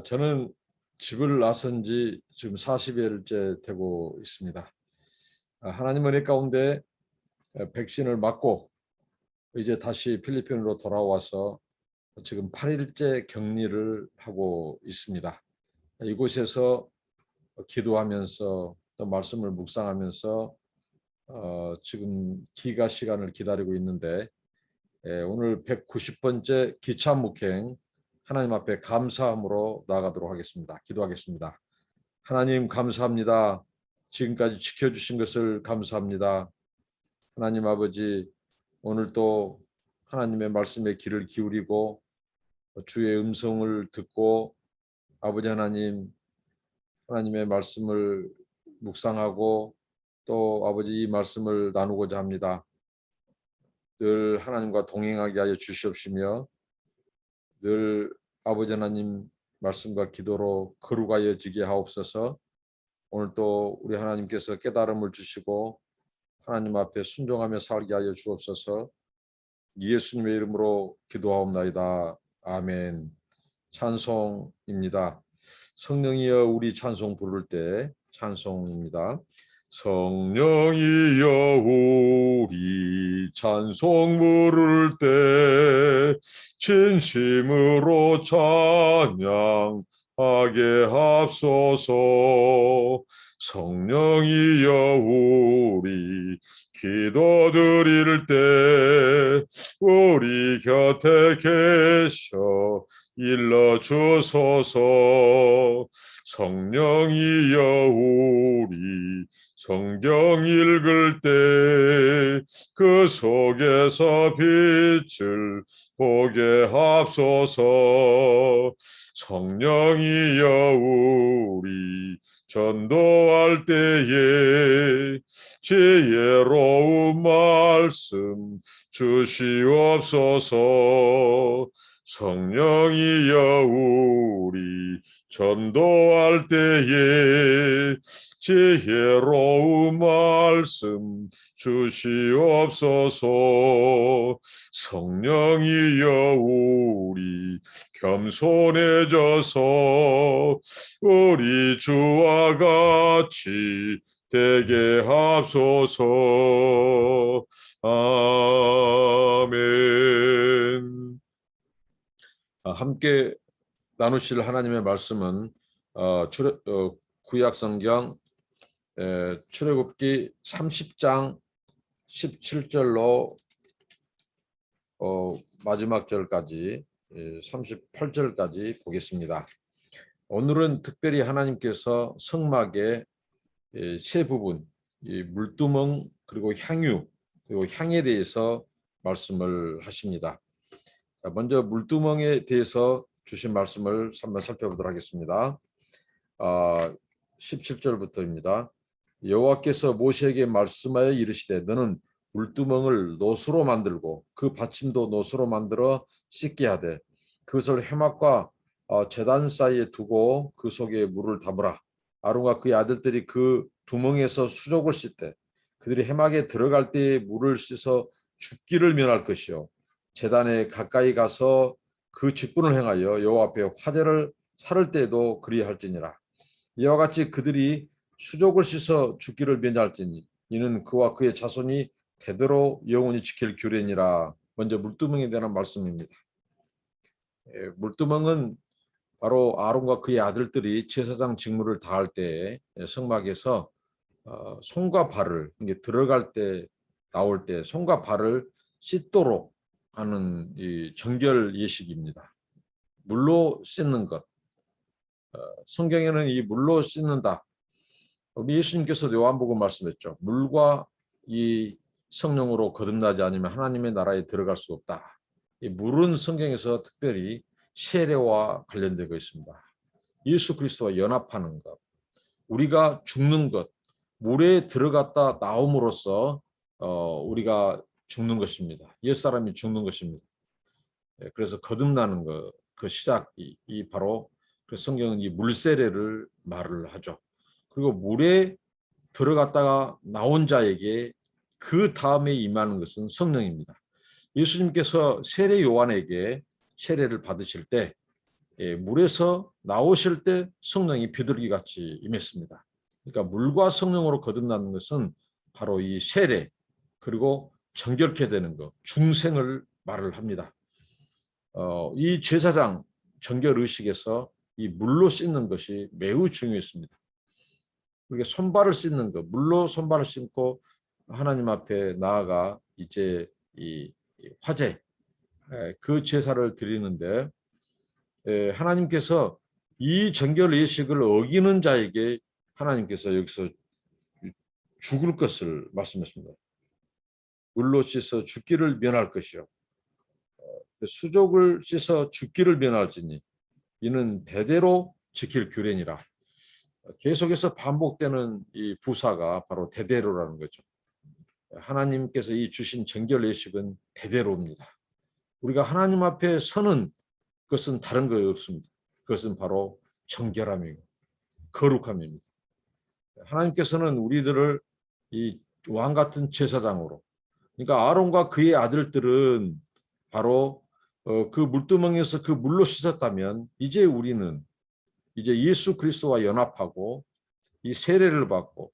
저는 집을 나선 지 지금 40여일째 되고 있습니다. 하나님 은혜 가운데 백신을 맞고 이제 다시 필리핀으로 돌아와서 지금 8일째 격리를 하고 있습니다. 이곳에서 기도하면서 또 말씀을 묵상하면서 지금 기가 시간을 기다리고 있는데 오늘 190번째 기차 목행 하나님 앞에 감사함으로 나아가도록 하겠습니다. 기도하겠습니다. 하나님 감사합니다. 지금까지 지켜주신 것을 감사합니다. 하나님 아버지, 오늘 또 하나님의 말씀에 귀를 기울이고 주의 음성을 듣고 아버지 하나님, 하나님의 말씀을 묵상하고 또 아버지 이 말씀을 나누고자 합니다. 늘 하나님과 동행하게 하여 주시옵시며 늘 아버지 하나님 말씀과 기도로 거룩하여지게 하옵소서. 오늘 또 우리 하나님께서 깨달음을 주시고 하나님 앞에 순종하며 살게 하여 주옵소서. 예수님의 이름으로 기도하옵나이다. 아멘. 찬송입니다. 성령이여 우리 찬송 부를 때 찬송입니다. 성령이여 우리 찬송 부를 때 진심으로 찬양하게 합소서. 성령이여 우리 기도드릴 때 우리 곁에 계셔 일러주소서. 성령이여 우리 성경 읽을 때 그 속에서 빛을 보게 합소서. 성령이여 우리 전도할 때에 지혜로운 말씀 주시옵소서. 성령이여 우리 전도할 때에 지혜로운 말씀 주시옵소서. 성령이여 우리 겸손해져서 우리 주와 같이 되게 합소서. 아멘. 함께 나누실 하나님의 말씀은 구약성경 출애굽기 30장 17절로 마지막 절까지 38절까지 보겠습니다. 오늘은 특별히 하나님께서 성막의 세 부분, 물두멍 그리고 향유 그리고 향에 대해서 말씀을 하십니다. 먼저 물두멍에 대해서 주신 말씀을 한번 살펴보도록 하겠습니다. 17절부터입니다. 여호와께서 모세에게 말씀하여 이르시되 너는 물두멍을 노수로 만들고 그 받침도 노수로 만들어 씻게 하되 그것을 회막과 제단 사이에 두고 그 속에 물을 담으라. 아론과 그의 아들들이 그 두멍에서 수족을 씻되 그들이 회막에 들어갈 때에 물을 씻어 죽기를 면할 것이요 제단에 가까이 가서 그 직분을 행하여 여호와 앞에 화제를 살을 때에도 그리할지니라. 이와 같이 그들이 수족을 씻어 죽기를 면할지니 이는 그와 그의 자손이 대대로 영원히 지킬 규례니라. 먼저 물두멍에 대한 말씀입니다. 물두멍은 바로 아론과 그의 아들들이 제사장 직무를 다할 때 성막에서 손과 발을 들어갈 때 나올 때 손과 발을 씻도록 하는 이 정결 예식입니다. 물로 씻는 것. 성경에는 이 물로 씻는다. 우리 예수님께서 요한복음 말씀했죠. 물과 이 성령으로 거듭나지 않으면 하나님의 나라에 들어갈 수 없다. 이 물은 성경에서 특별히 세례와 관련되고 있습니다. 예수 그리스도와 연합하는 것, 우리가 죽는 것, 물에 들어갔다 나옴으로써 우리가 죽는 것입니다. 옛사람이 죽는 것입니다. 그래서 거듭나는 것, 그 시작이 바로 성경은 이 물세례를 말을 하죠. 그리고 물에 들어갔다가 나온 자에게 그 다음에 임하는 것은 성령입니다. 예수님께서 세례 요한에게 세례를 받으실 때 물에서 나오실 때 성령이 비둘기같이 임했습니다. 그러니까 물과 성령으로 거듭나는 것은 바로 이 세례 그리고 정결케 되는 것, 중생을 말을 합니다. 이 제사장 정결 의식에서 이 물로 씻는 것이 매우 중요했습니다. 그게 손발을 씻는 것, 물로 손발을 씻고 하나님 앞에 나아가 이제 이 화제 그 제사를 드리는데 하나님께서 이 정결 예식을 어기는 자에게 하나님께서 여기서 죽을 것을 말씀했습니다. 물로 씻어 죽기를 면할 것이요. 수족을 씻어 죽기를 면할지니 이는 대대로 지킬 규례니라. 계속해서 반복되는 이 부사가 바로 대대로라는 거죠. 하나님께서 이 주신 정결 예식은 대대로입니다. 우리가 하나님 앞에 서는 것은 다른 거 없습니다. 그것은 바로 정결함이고 거룩함입니다. 하나님께서는 우리들을 이 왕 같은 제사장으로, 그러니까 아론과 그의 아들들은 바로 그 물두멍에서 그 물로 씻었다면 이제 우리는 이제 예수 그리스도와 연합하고 이 세례를 받고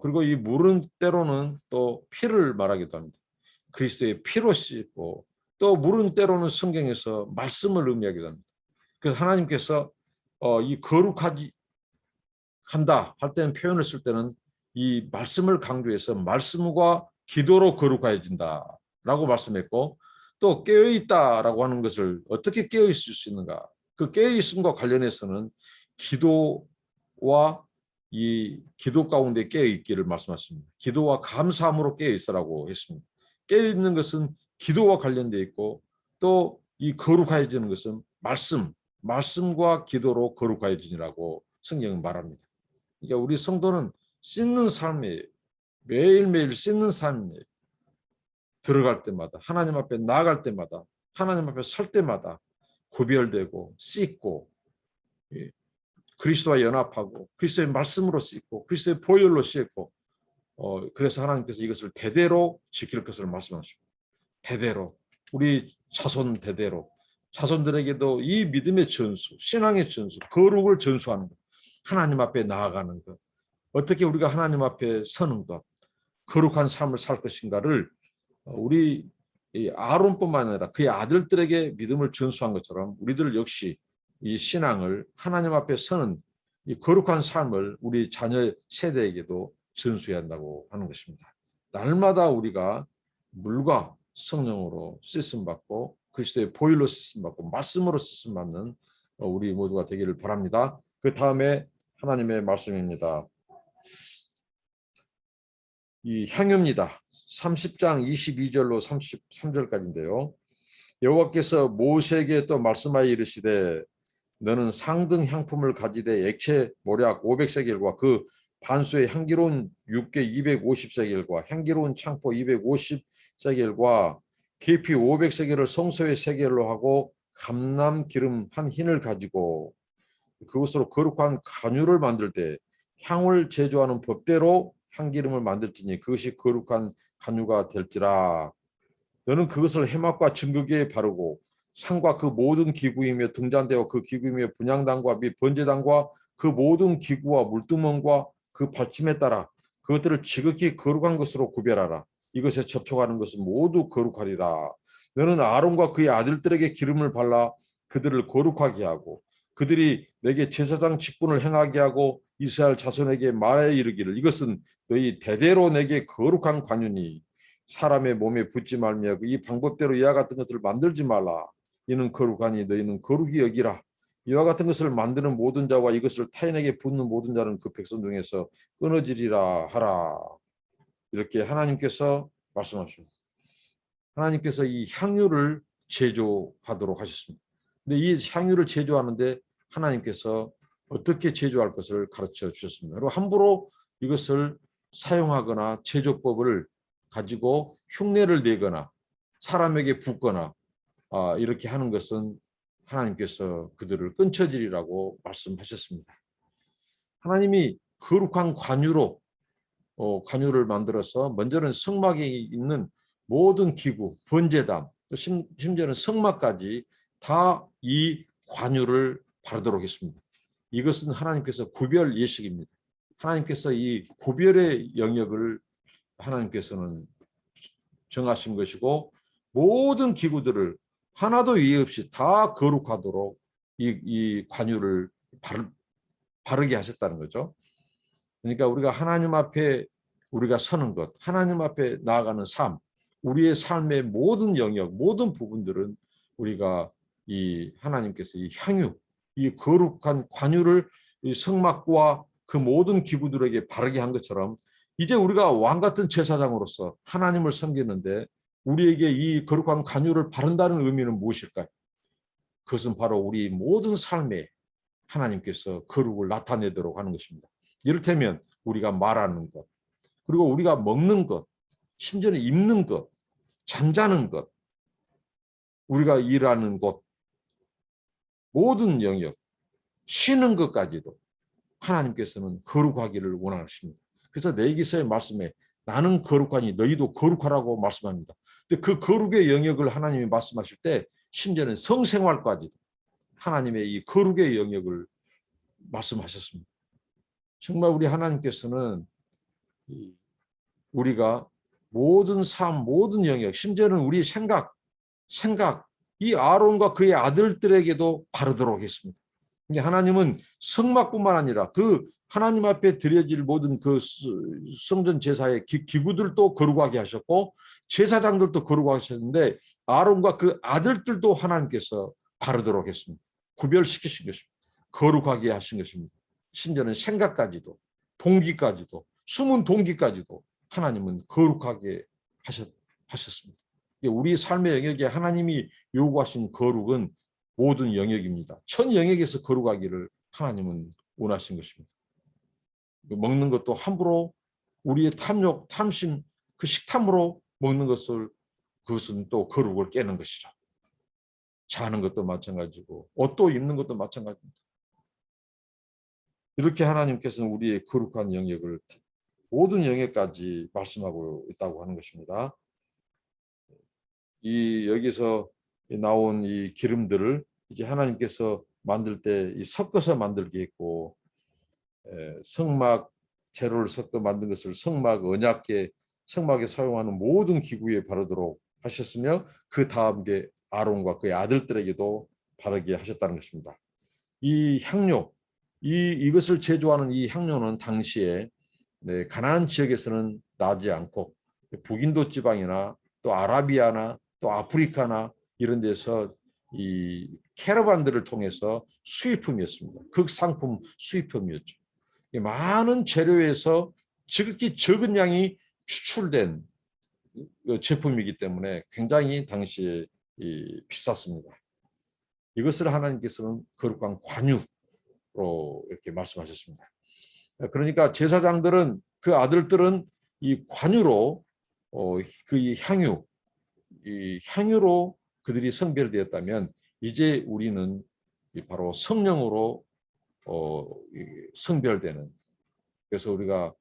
그리고 이 물은 때로는 또 피를 말하기도 합니다. 그리스도의 피로 씻고 또 물은 때로는 성경에서 말씀을 의미하기도 합니다. 그래서 하나님께서 이 거룩하지 한다 할 때는 표현을 쓸 때는 이 말씀을 강조해서 말씀과 기도로 거룩해진다라고 말씀했고 또 깨어있다라고 하는 것을 어떻게 깨어있을 수 있는가? 그 깨어있음과 관련해서는 기도와 이 기도 가운데 깨어있기를 말씀하십니다. 기도와 감사함으로 깨어있으라고 했습니다. 깨어있는 것은 기도와 관련되어 있고 또 이 거룩해지는 것은 말씀과 기도로 거룩해지니라고 성경은 말합니다. 그러니까 우리 성도는 씻는 삶이에요. 매일매일 씻는 삶이에요. 들어갈 때마다 하나님 앞에 나아갈 때마다 하나님 앞에 설 때마다 구별되고 씻고 그리스도와 연합하고 그리스도의 말씀으로 씻고 그리스도의 보혈로 씻고 그래서 하나님께서 이것을 대대로 지킬 것을 말씀하시고 대대로 우리 자손 대대로 자손들에게도 이 믿음의 전수, 신앙의 전수, 거룩을 전수하는 것, 하나님 앞에 나아가는 것, 어떻게 우리가 하나님 앞에 서는 것, 거룩한 삶을 살 것인가를 우리 아론뿐만 아니라 그의 아들들에게 믿음을 전수한 것처럼 우리들 역시 이 신앙을 하나님 앞에 서는 이 거룩한 삶을 우리 자녀 세대에게도 전수해야 한다고 하는 것입니다. 날마다 우리가 물과 성령으로 씻음 받고 그리스도의 보혈로 씻음 받고 말씀으로 씻음 받는 우리 모두가 되기를 바랍니다. 그 다음에 하나님의 말씀입니다. 이 향유입니다. 30장 22절로 33절까지인데요. 여호와께서 모세에게 또 말씀하여 이르시되 너는 상등 향품을 가지되 액체 모략 500세겔과 그 반수의 향기로운 육개 250세겔과 향기로운 창포 250세겔과 계피 500세겔을 성소의 세겔로 하고 감람 기름 한 흰을 가지고 그것으로 거룩한 간유를 만들 때 향을 제조하는 법대로 향기름을 만들지니 그것이 거룩한 간유가 될지라. 너는 그것을 해막과 증거기에 바르고 상과 그 모든 기구이며 등잔대와 그 기구이며 분향단과 및 번제단과 그 모든 기구와 물두멍과 그 받침에 따라 그것들을 지극히 거룩한 것으로 구별하라. 이것에 접촉하는 것은 모두 거룩하리라. 너는 아론과 그의 아들들에게 기름을 발라 그들을 거룩하게 하고 그들이 내게 제사장 직분을 행하게 하고 이스라엘 자손에게 말하여 이르기를 이것은 너희 대대로 내게 거룩한 관유니 사람의 몸에 붙지 말며 이 방법대로 이와 같은 것들을 만들지 말라. 이는 거룩하니 너희는 거룩히 여기라. 이와 같은 것을 만드는 모든 자와 이것을 타인에게 붓는 모든 자는 그 백성 중에서 끊어지리라 하라. 이렇게 하나님께서 말씀하십니다. 하나님께서 이 향유를 제조하도록 하셨습니다. 근데 이 향유를 제조하는데 하나님께서 어떻게 제조할 것을 가르쳐 주셨습니다. 그리고 함부로 이것을 사용하거나 제조법을 가지고 흉내를 내거나 사람에게 붓거나 이렇게 하는 것은 하나님께서 그들을 끊쳐지리라고 말씀하셨습니다. 하나님이 거룩한 관유로 관유를 만들어서 먼저는 성막에 있는 모든 기구, 번제단, 심지어는 성막까지 다 이 관유를 바르도록 했습니다. 이것은 하나님께서 구별 예식입니다. 하나님께서 이 구별의 영역을 하나님께서는 정하신 것이고 모든 기구들을 하나도 예의 없이 다 거룩하도록 이 관유를 바르게 하셨다는 거죠. 그러니까 우리가 하나님 앞에 우리가 서는 것, 하나님 앞에 나아가는 삶, 우리의 삶의 모든 영역, 모든 부분들은 우리가 이 하나님께서 이 향유, 이 거룩한 관유를 이 성막과 그 모든 기구들에게 바르게 한 것처럼 이제 우리가 왕 같은 제사장으로서 하나님을 섬기는데 우리에게 이 거룩한 관유를 바른다는 의미는 무엇일까요? 그것은 바로 우리 모든 삶에 하나님께서 거룩을 나타내도록 하는 것입니다. 이를테면 우리가 말하는 것, 그리고 우리가 먹는 것, 심지어는 입는 것, 잠자는 것, 우리가 일하는 곳, 모든 영역, 쉬는 것까지도 하나님께서는 거룩하기를 원하십니다. 그래서 내기서의 말씀에 나는 거룩하니 너희도 거룩하라고 말씀합니다. 근데 그 거룩의 영역을 하나님이 말씀하실 때 심지어는 성생활까지도 하나님의 이 거룩의 영역을 말씀하셨습니다. 정말 우리 하나님께서는 우리가 모든 삶, 모든 영역, 심지어는 우리 생각, 이 아론과 그의 아들들에게도 바르도록 했습니다. 하나님은 성막뿐만 아니라 그 하나님 앞에 드려질 모든 그 성전 제사의 기구들도 거룩하게 하셨고 제사장들도 거룩하게 하셨는데 아론과 그 아들들도 하나님께서 바르도록 했습니다. 구별시키신 것입니다. 거룩하게 하신 것입니다. 심지어는 생각까지도 동기까지도 숨은 동기까지도 하나님은 거룩하게 하셨습니다. 우리 삶의 영역에 하나님이 요구하신 거룩은 모든 영역입니다. 천 영역에서 거룩하기를 하나님은 원하신 것입니다. 먹는 것도 함부로 우리의 탐욕, 탐심, 그 식탐으로 먹는 것을 그것은 또 거룩을 깨는 것이죠. 자는 것도 마찬가지고 옷도 입는 것도 마찬가지입니다. 이렇게 하나님께서는 우리의 거룩한 영역을 모든 영역까지 말씀하고 있다고 하는 것입니다. 이 여기서 나온 이 기름들을 이제 하나님께서 만들 때 섞어서 만들게 했고 성막 재료를 섞어 만든 것을 성막 언약궤 성막에 사용하는 모든 기구에 바르도록 하셨으며 그 다음에 아론과 그의 아들들에게도 바르게 하셨다는 것입니다. 이 향료 이것을 제조하는 이 향료는 당시에 가나안 지역에서는 나지 않고 북인도 지방이나 또 아라비아나 또 아프리카나 이런 데서 이 캐러반들을 통해서 수입품이었습니다. 극상품 수입품이었죠. 많은 재료에서 지극히 적은 양이 추출된 제품이기 때문에 굉장히 당시에 비쌌습니다. 이것을 하나님께서는 거룩한 관유로 이렇게 말씀하셨습니다. 그러니까 제사장들은 그 아들들은 이 관유로 그 향유로 그들이 성별되었다면 이제 우리는 바로 성령으로 성별되는 그래서 우리가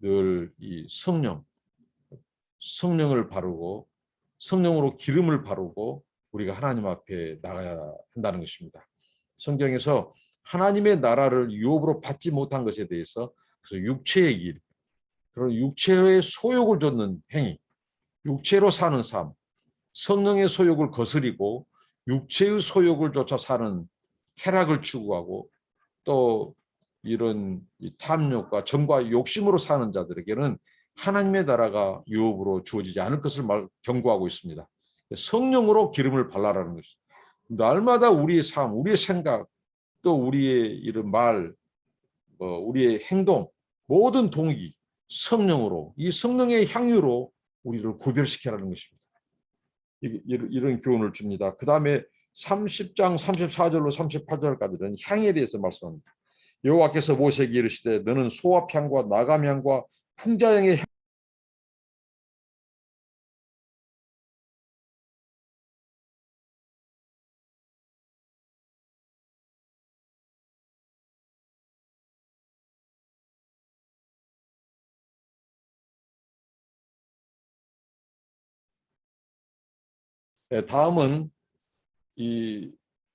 늘 이 성령을 바르고 성령으로 기름을 바르고 우리가 하나님 앞에 나가야 한다는 것입니다. 성경에서 하나님의 나라를 유업으로 받지 못한 것에 대해서 그래서 육체의 일, 그런 육체의 소욕을 좇는 행위, 육체로 사는 삶, 성령의 소욕을 거스리고 육체의 소욕을 쫓아 사는 쾌락을 추구하고 또 이런 탐욕과 정과 욕심으로 사는 자들에게는 하나님의 나라가 유업으로 주어지지 않을 것을 경고하고 있습니다. 성령으로 기름을 발라라는 것입니다. 날마다 우리의 삶, 우리의 생각, 또 우리의 이런 말, 우리의 행동, 모든 동기, 성령으로 이 성령의 향유로 우리를 구별시켜라는 것입니다. 이런 교훈을 줍니다. 그 다음에 30장 34절로 38절까지는 향에 대해서 말씀합니다. 여호와께서 모세에게 이르시되 너는 소압향과 나감향과 풍자향의 다음은 이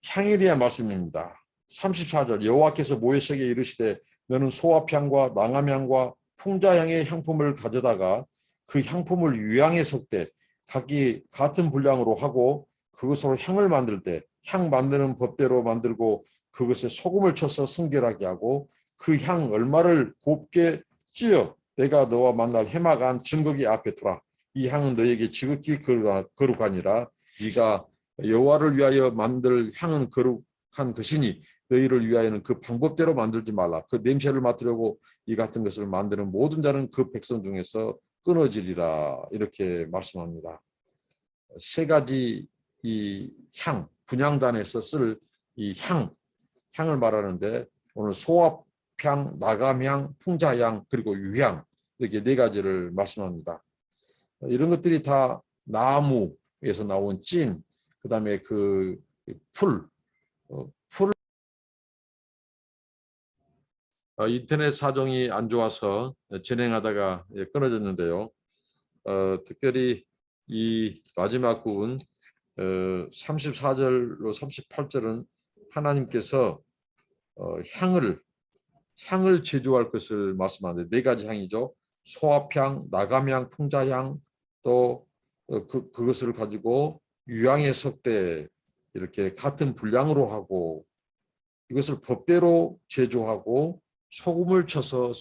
향에 대한 말씀입니다. 34절 여호와께서 모세에게 이르시되 너는 소합향과 낭암향과 풍자향의 향품을 가져다가 그 향품을 유향에 섞되 각기 같은 분량으로 하고 그것으로 향을 만들 때 향 만드는 법대로 만들고 그것에 소금을 쳐서 성결하게 하고 그 향 얼마를 곱게 찌어 내가 너와 만날 해막 안 증거기 앞에 두라. 이 향은 너에게 지극히 거룩하니라. 네가 여호와를 위하여 만들 향은 거룩한 것이니 너희를 위하여는 그 방법대로 만들지 말라. 그 냄새를 맡으려고 이 같은 것을 만드는 모든 자는 그 백성 중에서 끊어지리라. 이렇게 말씀합니다. 세 가지 이 향, 분향단에서 쓸 이 향을 말하는데 오늘 소합향, 나감향, 풍자향 그리고 유향 이렇게 네 가지를 말씀합니다. 이런 것들이 다 나무에서 나온 찐, 그다음에 그 풀, 풀 인터넷 사정이 안 좋아서 진행하다가 끊어졌는데요. 특별히 이 마지막 부분 34절로 38절은 하나님께서 향을 제조할 것을 말씀하는데 네 가지 향이죠. 소합향, 나감향, 풍자향 또 그것을 가지고 유향에 섞되 이렇게 같은 분량으로 하고 이것을 법대로 제조하고 소금을 쳐서